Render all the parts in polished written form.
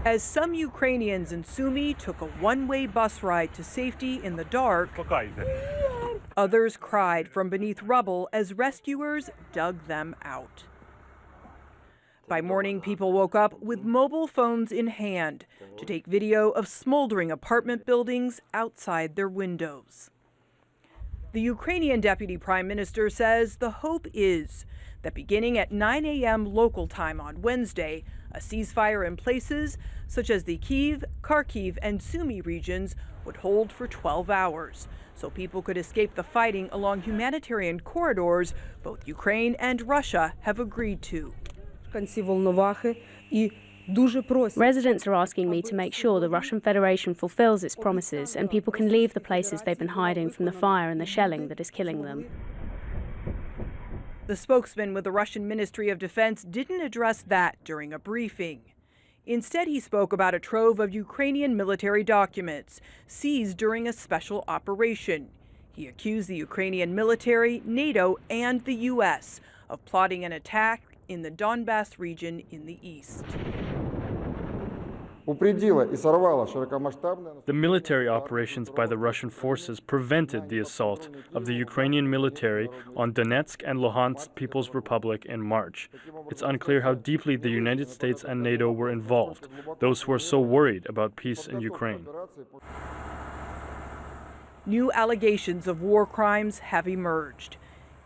As some Ukrainians in Sumy took a one-way bus ride to safety in the dark, others cried from beneath rubble as rescuers dug them out. By morning, people woke up with mobile phones in hand to take video of smoldering apartment buildings outside their windows. The Ukrainian deputy prime minister says the hope is that beginning at 9 a.m. local time on Wednesday, a ceasefire in places such as the Kiev, Kharkiv, and Sumy regions would hold for 12 hours, so people could escape the fighting along humanitarian corridors both Ukraine and Russia have agreed to. Residents are asking me to make sure the Russian Federation fulfills its promises and people can leave the places they've been hiding from the fire and the shelling that is killing them. The spokesman with the Russian Ministry of Defense didn't address that during a briefing. Instead, he spoke about a trove of Ukrainian military documents seized during a special operation. He accused the Ukrainian military, NATO, and the U.S. of plotting an attack in the Donbass region in the east. The military operations by the Russian forces prevented the assault of the Ukrainian military on Donetsk and Luhansk People's Republic in March. It's unclear how deeply the United States and NATO were involved, those who are so worried about peace in Ukraine. New allegations of war crimes have emerged.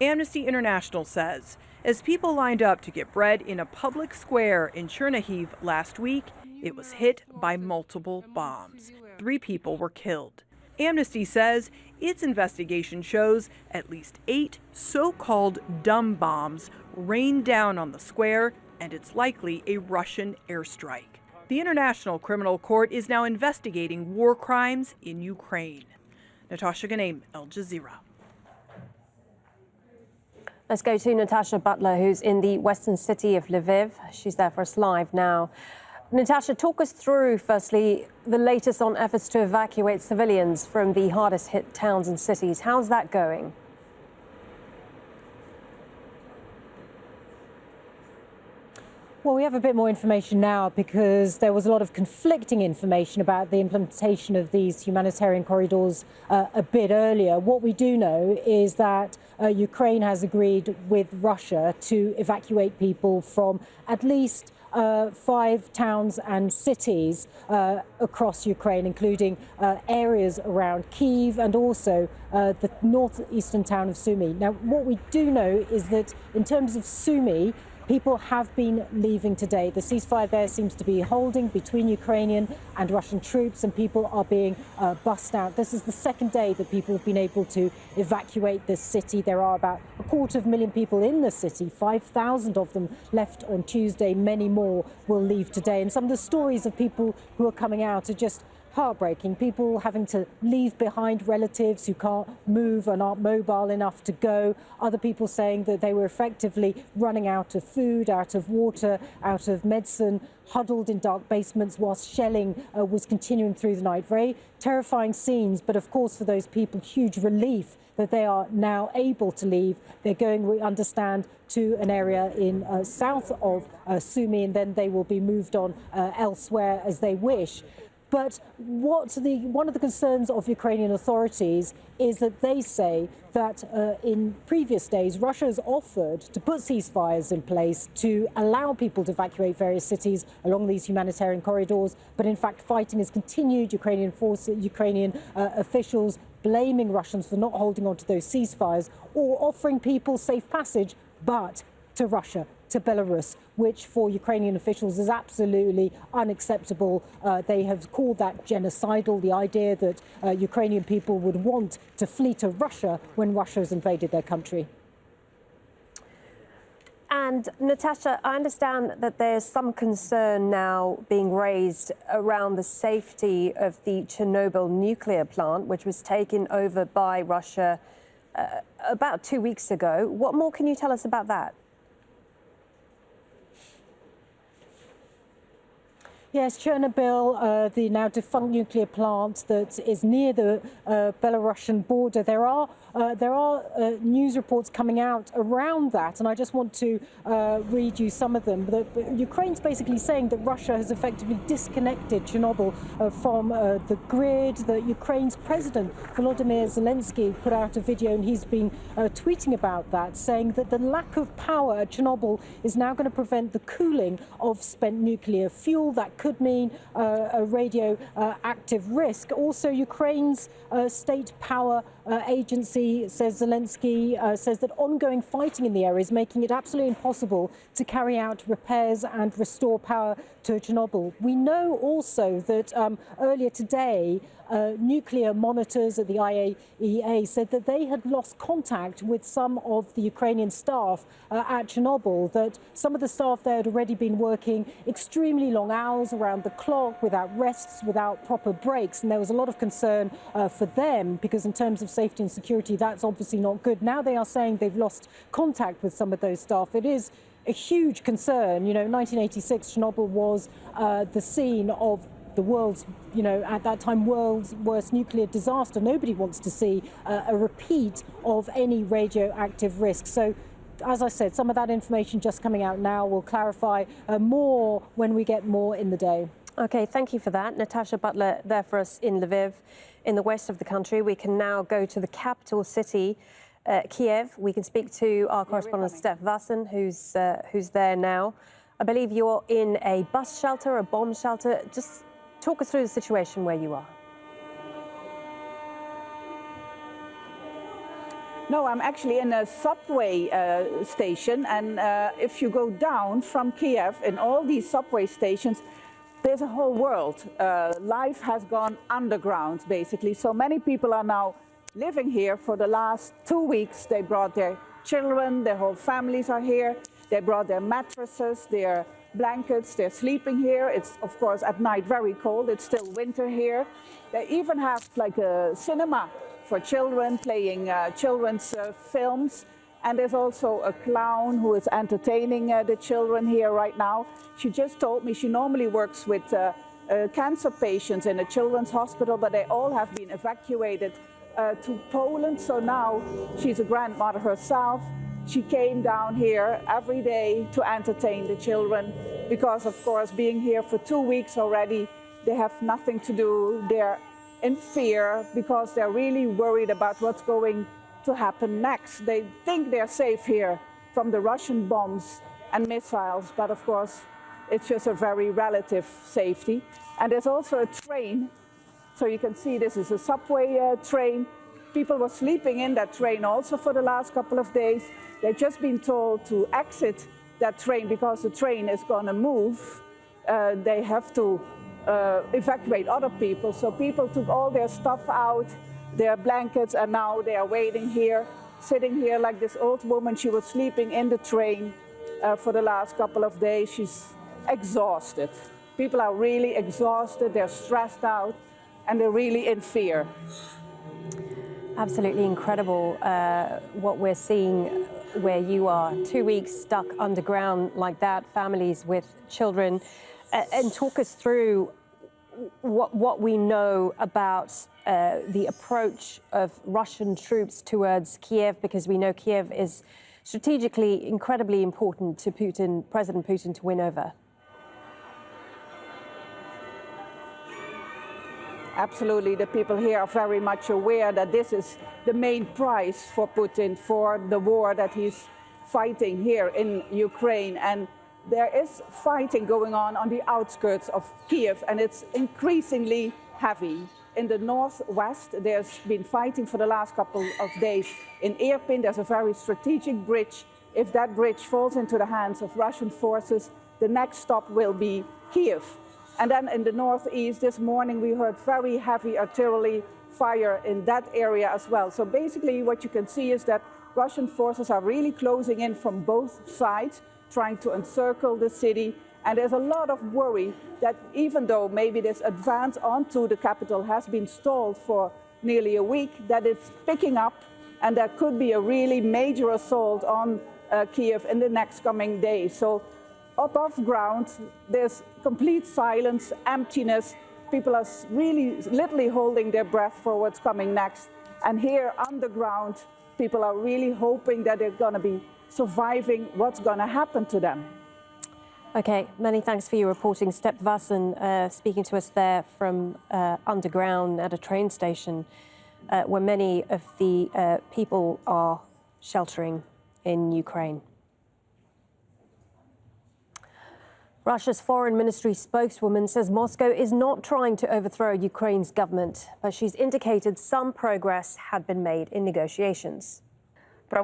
Amnesty International says, as people lined up to get bread in a public square in Chernihiv last week, it was hit by multiple bombs. 3 people were killed. Amnesty says its investigation shows at least 8 so-called dumb bombs rained down on the square, and it's likely a Russian airstrike. The International Criminal Court is now investigating war crimes in Ukraine. Natasha, Ghoneim, Jazeera. Let's go to Natasha Butler, who's in the western city of Lviv. She's there for us live now. Natasha, talk us through, firstly, the latest on efforts to evacuate civilians from the hardest hit towns and cities. How's that going? Well, we have a bit more information now because there was a lot of conflicting information about the implementation of these humanitarian corridors a bit earlier. What we do know is that Ukraine has agreed with Russia to evacuate people from at least 5 towns and cities across Ukraine, including areas around Kiev and also the northeastern town of Sumy. Now, what we do know is that in terms of Sumy, people have been leaving today. The ceasefire there seems to be holding between Ukrainian and Russian troops, and people are being bussed out. This is the second day that people have been able to evacuate this city. There are about 250,000 people in the city, 5,000 of them left on Tuesday. Many more will leave today. And some of the stories of people who are coming out are just heartbreaking. People having to leave behind relatives who can't move and aren't mobile enough to go. Other people saying that they were effectively running out of food, out of water, out of medicine, huddled in dark basements whilst shelling was continuing through the night. Very terrifying scenes, but of course for those people, huge relief that they are now able to leave. They're going, we understand, to an area in south of Sumy, and then they will be moved on elsewhere as they wish. But one of the concerns of Ukrainian authorities is that they say that in previous days, Russia has offered to put ceasefires in place to allow people to evacuate various cities along these humanitarian corridors. But in fact, fighting has continued. Ukrainian officials blaming Russians for not holding on to those ceasefires or offering people safe passage, but to Russia, to Belarus, which for Ukrainian officials is absolutely unacceptable. They have called that genocidal, the idea that Ukrainian people would want to flee to Russia when Russia has invaded their country. And Natasha, I understand that there's some concern now being raised around the safety of the Chernobyl nuclear plant, which was taken over by Russia about 2 weeks ago. What more can you tell us about that? Yes, Chernobyl, the now defunct nuclear plant that is near the Belarusian border. There are news reports coming out around that, and I just want to read you some of them. Ukraine's basically saying that Russia has effectively disconnected Chernobyl from the grid. That Ukraine's president, Volodymyr Zelensky, put out a video, and he's been tweeting about that, saying that the lack of power at Chernobyl is now going to prevent the cooling of spent nuclear fuel. That could mean a radioactive risk. Also, Ukraine's state power agency, says Zelensky, says that ongoing fighting in the area is making it absolutely impossible to carry out repairs and restore power to Chernobyl. We know also that earlier today, nuclear monitors at the IAEA said that they had lost contact with some of the Ukrainian staff at Chernobyl, that some of the staff there had already been working extremely long hours around the clock, without rests, without proper breaks, and there was a lot of concern for them, because in terms of safety and security, that's obviously not good. Now they are saying they've lost contact with some of those staff. It is a huge concern. You know, 1986, Chernobyl was the scene of the world's, at that time, world's worst nuclear disaster. Nobody wants to see a repeat of any radioactive risk. So, as I said, some of that information just coming out now will clarify more when we get more in the day. Okay, thank you for that. Natasha Butler there for us in Lviv, in the west of the country. We can now go to the capital city, Kiev. We can speak to our correspondent, Steph Vasson, who's there now. I believe you're in a bus shelter, a bomb shelter. Just talk us through the situation where you are. No, I'm actually in a subway station, and if you go down from Kiev in all these subway stations, there's a whole world. Life has gone underground, basically. So many people are now living here for the last 2 weeks. They brought their children, their whole families are here. They brought their mattresses, their blankets, they're sleeping here. It's, of course, at night very cold. It's still winter here. They even have like a cinema for children, playing children's films. And there's also a clown who is entertaining the children here right now. She just told me she normally works with cancer patients in a children's hospital, but they all have been evacuated to Poland. So now she's a grandmother herself. She came down here every day to entertain the children because, of course, being here for 2 weeks already, they have nothing to do. They're in fear because they're really worried about what's going to happen next. They think they're safe here from the Russian bombs and missiles, but of course it's just a very relative safety. And there's also a train, so you can see this is a subway train. People were sleeping in that train also for the last couple of days. They've just been told to exit that train because the train is going to move. They have to evacuate other people, so people took all their stuff out, their blankets, and now they are waiting here, sitting here like this old woman. She was sleeping in the train for the last couple of days. She's exhausted. People are really exhausted, they're stressed out, and they're really in fear. Absolutely incredible what we're seeing where you are. 2 weeks stuck underground like that, families with children. And talk us through what we know about the approach of Russian troops towards Kiev, because we know Kiev is strategically incredibly important to Putin, President Putin, to win over. Absolutely, the people here are very much aware that this is the main prize for Putin for the war that he's fighting here in Ukraine. And there is fighting going on the outskirts of Kiev, and it's increasingly heavy. In the northwest, there's been fighting for the last couple of days. In Irpin, there's a very strategic bridge. If that bridge falls into the hands of Russian forces, the next stop will be Kiev. And then in the northeast, this morning, we heard very heavy artillery fire in that area as well. So basically, what you can see is that Russian forces are really closing in from both sides, trying to encircle the city. And there's a lot of worry that even though maybe this advance onto the capital has been stalled for nearly a week, that it's picking up, and there could be a really major assault on Kiev in the next coming days. So above ground, there's complete silence, emptiness. People are really literally holding their breath for what's coming next. And here underground, people are really hoping that they're going to be surviving what's going to happen to them. Okay, many thanks for your reporting. Step Vassen speaking to us there from underground at a train station where many of the people are sheltering in Ukraine. Russia's foreign ministry spokeswoman says Moscow is not trying to overthrow Ukraine's government, but she's indicated some progress had been made in negotiations. There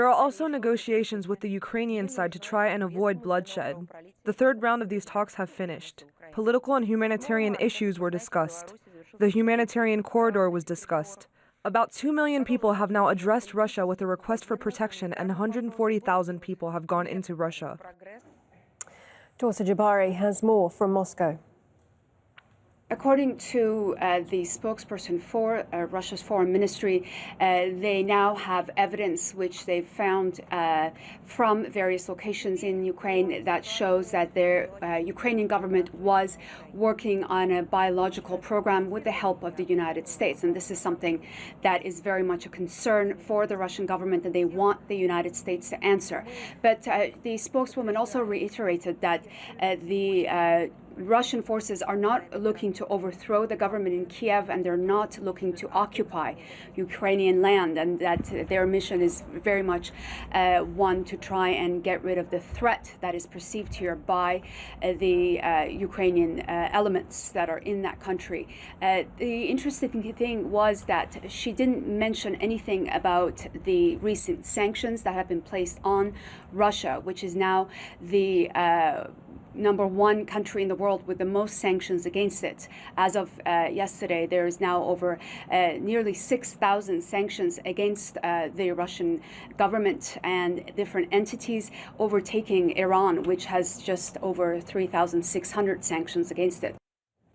are also negotiations with the Ukrainian side to try and avoid bloodshed. The third round of these talks have finished. Political and humanitarian issues were discussed. The humanitarian corridor was discussed. About 2 million people have now addressed Russia with a request for protection, and 140,000 people have gone into Russia. Torsa Jabari has more from Moscow. According to the spokesperson for Russia's foreign ministry, they now have evidence which they've found from various locations in Ukraine that shows that their Ukrainian government was working on a biological program with the help of the United States. And this is something that is very much a concern for the Russian government, and they want the United States to answer. But the spokeswoman also reiterated that the Russian forces are not looking to overthrow the government in Kiev, and they're not looking to occupy Ukrainian land, and that their mission is very much one to try and get rid of the threat that is perceived here by the Ukrainian elements that are in that country. The interesting thing was that she didn't mention anything about the recent sanctions that have been placed on Russia, which is now the #1 country in the world with the most sanctions against it. As of yesterday, there is now over nearly 6,000 sanctions against the Russian government and different entities, overtaking Iran, which has just over 3,600 sanctions against it.